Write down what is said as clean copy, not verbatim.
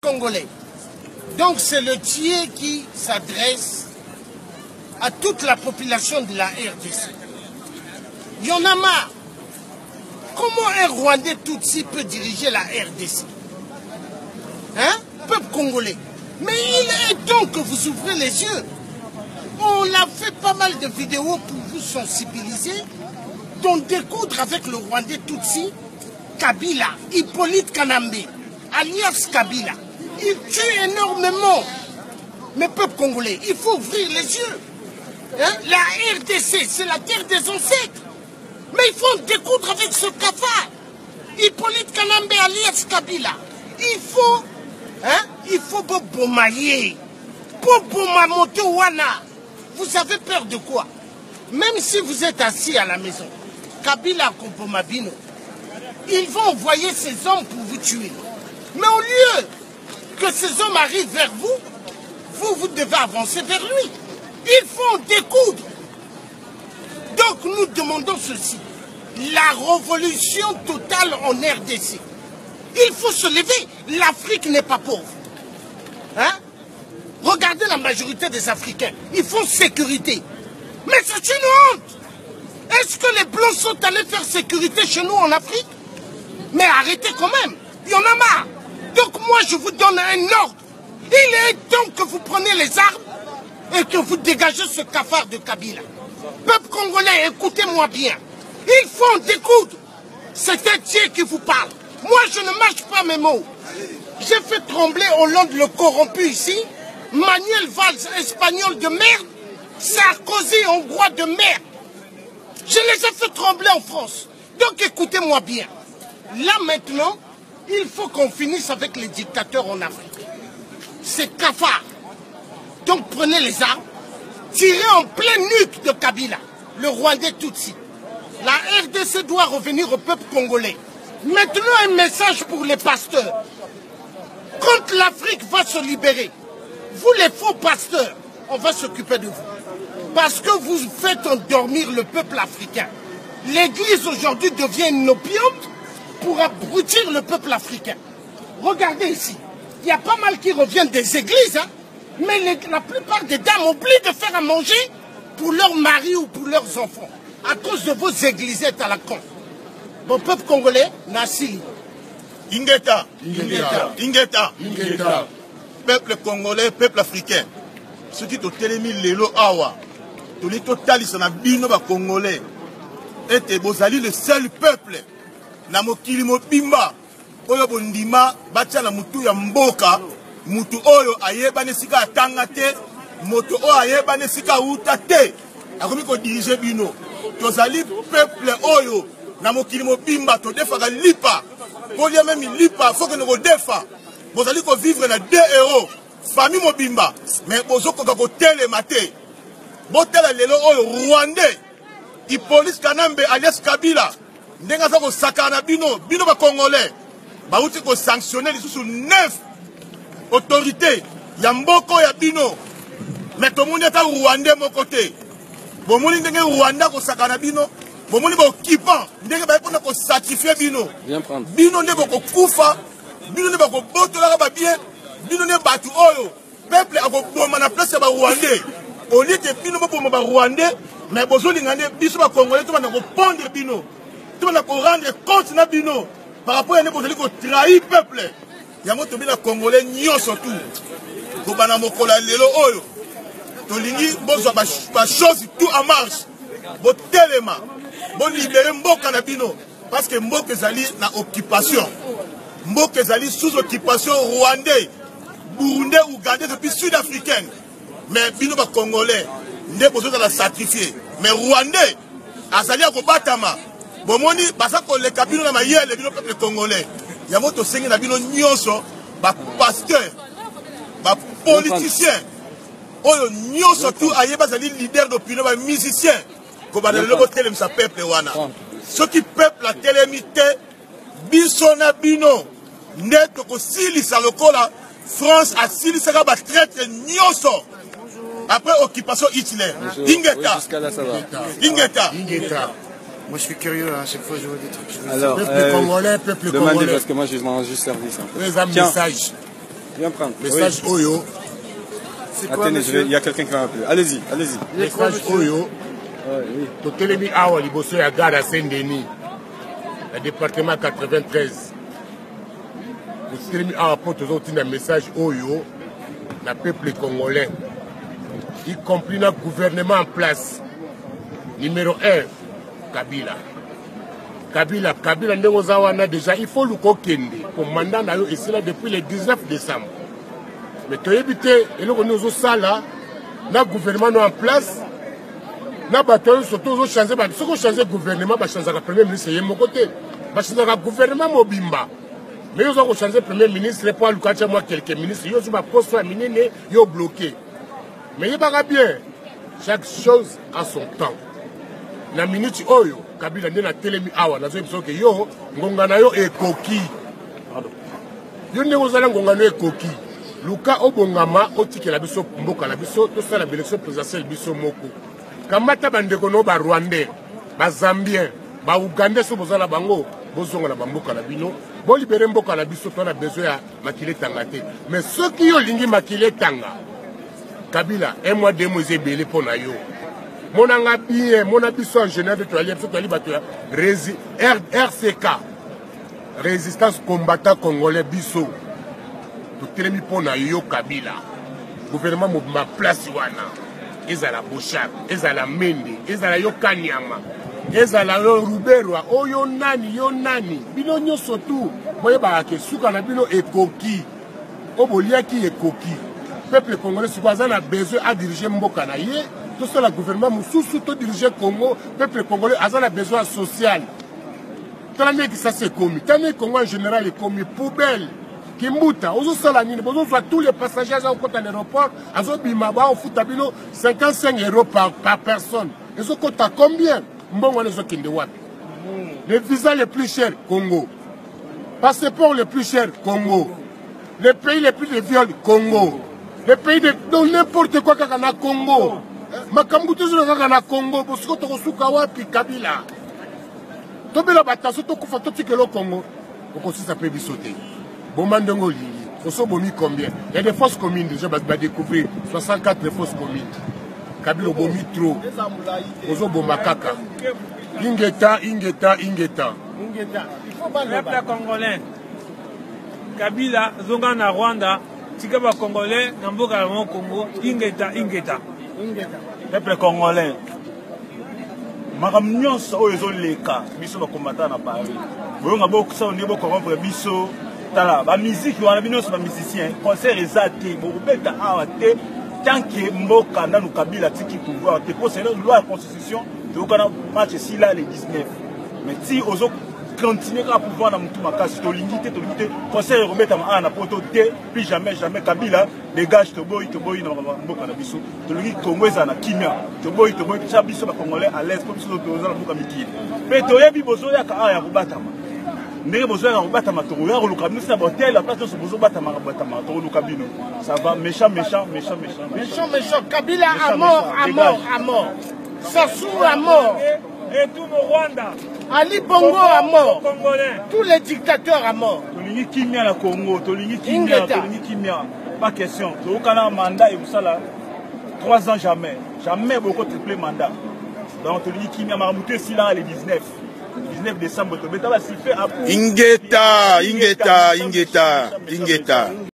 Congolais. Donc c'est le tiers qui s'adresse à toute la population de la RDC. Il y en a marre. Comment un Rwandais Tutsi peut diriger la RDC? Hein? Peuple congolais. Mais il est temps que vous ouvrez les yeux. On a fait pas mal de vidéos pour vous sensibiliser, d'en découdre avec le Rwandais Tutsi, Kabila, Hippolyte Kanambe, alias Kabila. Il tue énormément. Mais peuple congolais, il faut ouvrir les yeux. Hein? La RDC, c'est la terre des ancêtres. Mais il faut découdre avec ce cafard. Hippolyte Kanambe, alias Kabila. Il faut bobomayer. Bobomamoto wana. Vous avez peur de quoi? Même si vous êtes assis à la maison, Kabila Kompomabino, ils vont envoyer ces hommes pour vous tuer. Mais au lieu que ces hommes arrivent vers vous, vous devez avancer vers lui. Il faut en découdre. Donc nous demandons ceci. La révolution totale en RDC. Il faut se lever. L'Afrique n'est pas pauvre. Hein? Regardez la majorité des Africains. Ils font sécurité. Mais c'est une honte. Est-ce que les Blancs sont allés faire sécurité chez nous en Afrique? Mais arrêtez quand même. Il y en a marre. Donc moi je vous donne un ordre. Il est temps que vous preniez les armes et que vous dégagez ce cafard de Kabila. Peuple congolais, écoutez-moi bien. Il faut en découdre. C'est un tiers qui vous parle. Moi je ne mâche pas mes mots. J'ai fait trembler Hollande le corrompu ici. Manuel Valls, espagnol de merde. Sarkozy, hongrois de merde. Je les ai fait trembler en France. Donc écoutez-moi bien. Là maintenant, il faut qu'on finisse avec les dictateurs en Afrique. C'est cafard. Donc prenez les armes, tirez en plein nuque de Kabila, le Rwandais Tutsi. La RDC doit revenir au peuple congolais. Maintenant un message pour les pasteurs. Quand l'Afrique va se libérer, vous les faux pasteurs, on va s'occuper de vous. Parce que vous faites endormir le peuple africain. L'église aujourd'hui devient une opium pour abrutir le peuple africain. Regardez ici, il y a pas mal qui reviennent des églises, hein, mais la plupart des dames oublient de faire à manger pour leurs maris ou pour leurs enfants, à cause de vos églisettes à la con. Bon peuple congolais, Nassi. Ingeta. Peuple congolais, peuple africain. Ce qui te télémi lelo awa, tous les totalistes na bino ba congolais. Et bozali le seul peuple. Na mokili mobimba oyo bondima batia na mutu ya mboka mutu oyo ayeba nesika atanga te moto oyo ayeba nesika uta te akomi ko diriger bino tozali peuple oyo na mokili mobimba to defaka lipa kolia même lipa faut que nous defa bozali ko vivre na 2 euros famille mobimba mais bozokoka ko telema te botela lelo oyo Rwandais Hippolyte Kanambe alias Kabila ndenga za ko sakana bino ba congolais ba uti ko sanctionner sous 9 autorités ya mboko ya bino mais to monde ta Rwandais mon côté bomoni ndenge Rwanda ko sakana bino bomoni ba occupant ndenge ba pona ko sacrifier bino bino ndeko ko kufa bino ne ba ko botola ba bien bino ne batu oyo peuple akoboma na place ba Rwandais au lieu de bino boma ba Rwandais mais bozoli ngane biso ba congolais to ba ko pondre bino to ba ko rendre compte na bino par rapport à ne bozoli ko trahir peuple ya moto bina congolais nyonso tout ko bana mokola lelo oyo to lingi bozwa ba chose tout en marche bo telema bo libérer mboka na bino parce que mboka ezali na occupation mboka ezali sous occupation rwandais burundais ougandais depuis sud-africaine mais bino ba congolais nde bozo la sacrifier mais rwandais azali ko batama bomoni basa ko le kabino na mayele bino peuple congolais ya moto sengi na bino nyonso ba pasteur ba politicien oyo nyonso tout ayeba zali leader d'opinion ba musicien ko ba le lobo telem sa peuple wana ce qui peuple la télémité biso na bino neto ko silisa lokola France a silisa ba traître nyonso après occupation Hitler. Ingeta. Moi je suis curieux, à chaque fois je vois des trucs. Alors, peuple congolais, demandez parce que moi j'ai juste servi ça. Les messages. Viens prendre. Message Oyo. Attendez, il y a quelqu'un qui va appeler. Allez-y, allez-y. Message Oyo. Totelemi awa liboso ya gare à Saint-Denis. Le département 93. Totelemi awa pour toujours un message Oyo. Le peuple congolais. Y compris le gouvernement en place. Numéro 1, Kabila. Kabila Ndegozawana déjà, il faut le kokende. Pour mandat na yo ici là depuis le 19 décembre. Mais tu as évité, et là, nous avons là, le gouvernement en place, nous avons surtout changé, si on change le gouvernement, on va changer le premier ministre de mon côté. On va changer le gouvernement Mobimba. Mais nous avons changé le premier ministre, pour Lukacha, moi, quelques ministres, ils ont posté à Minene, ils ont bloqué. Mais il va bien, chaque chose a son temps. Na minute oyo, Kabila n'a télémi awa, na zo que yo, ngongana yo e koki. Yo ne ozala ngongana e koki. Luka obongama otikela biso mboka na biso to sala élection présidentielle biso moko. Kamata bandeko no ba Rwandais, ba Zambien, ba Ougandais so bozala bango, bozonga na mboka na bino, bo libérer mboka na biso to na besoin ya makile tanga te. Mais ceux qui yo lingi makile tanga. Kabila, un mois 2 mois ebele pona yo. Monanga bien, mon abisso en général de toiler, RCK, résistance combattant congolais bisso. Tout le monde pona yo Kabila. Gouvernement m'a place wana. Ils à la Bouchard, ils à la Mende, ils à la Yokanyama, ils à la Ruberwa, oh yo nani. Bino nyo surtout, moi ba ke suka na bino ekoki. Obolia ki ekoki. Peuple congolais a besoin à diriger mboka na ye. Tout ça, le gouvernement Moussou, tout diriger Congo, le peuple congolais a besoin social. Tant que ça c'est commis, tant que Congo en général est commis, poubelle, Kimbuta, on voit tous les passagers à l'aéroport, à Zobimaba, on fout 55 € par personne. Ils ont coûté combien? Les visas les plus chers, Congo. Passeport les plus chers, Congo. Les pays les plus de viol, Congo. Les pays de n'importe quoi qu'il y a Congo. Makambu toujours na Congo, parce que tu suka wapi Kabila. Tobela bataso to kufa to tikelo Congo. Okosi ça peut bisoter. Bomandongo li. Oso bomi combien? Il y a des fausses communes déjà va découvrir 64 fausses communes. Kabila bomi trop. Oso bomakaka. Ingeta. Il faut pas le congolais. Kabila zonga na Rwanda, tikaba congolais na mboka ya Congo, ingeta. Peuple congolais, makambo nyonso oyo ezoleka biso bakombata na Paris. Boyonga bokisa on niveau comprendre biso tala ba musique wana binoso ba musicien concert ezate bobeta awa te tant que mboka na Kabila tiki pouvoir te pour c'est la loi la constitution de kana match ici là les 19. Mais si ozo continuer à pouvoir dans tout makasi to limité conseil remettre en poto te puis jamais Kabila dégage to boy na mboka na biso to lingi Congo ezana kimia to boy ça biso ba congolais à l'aise comme si to zala mboka mikili mais to yebi bozo ya ka ya kubatama ndenge bozo ya kubatama to ya luka bino na hotel la place to bozo batama to luka bino ça va méchant Kabila à mort Sassou à mort et tout le Rwanda. Ali Bongo à mort. Tous les dictateurs à mort. Tolingi kimia na Congo, tolingi kimia. Pas question. Tokana mandat et vous ça là 3 ans jamais beaucoup triplé mandat. Donc tolingi kimia maramouté si là les 19 décembre to beta va siffler à Ingeta.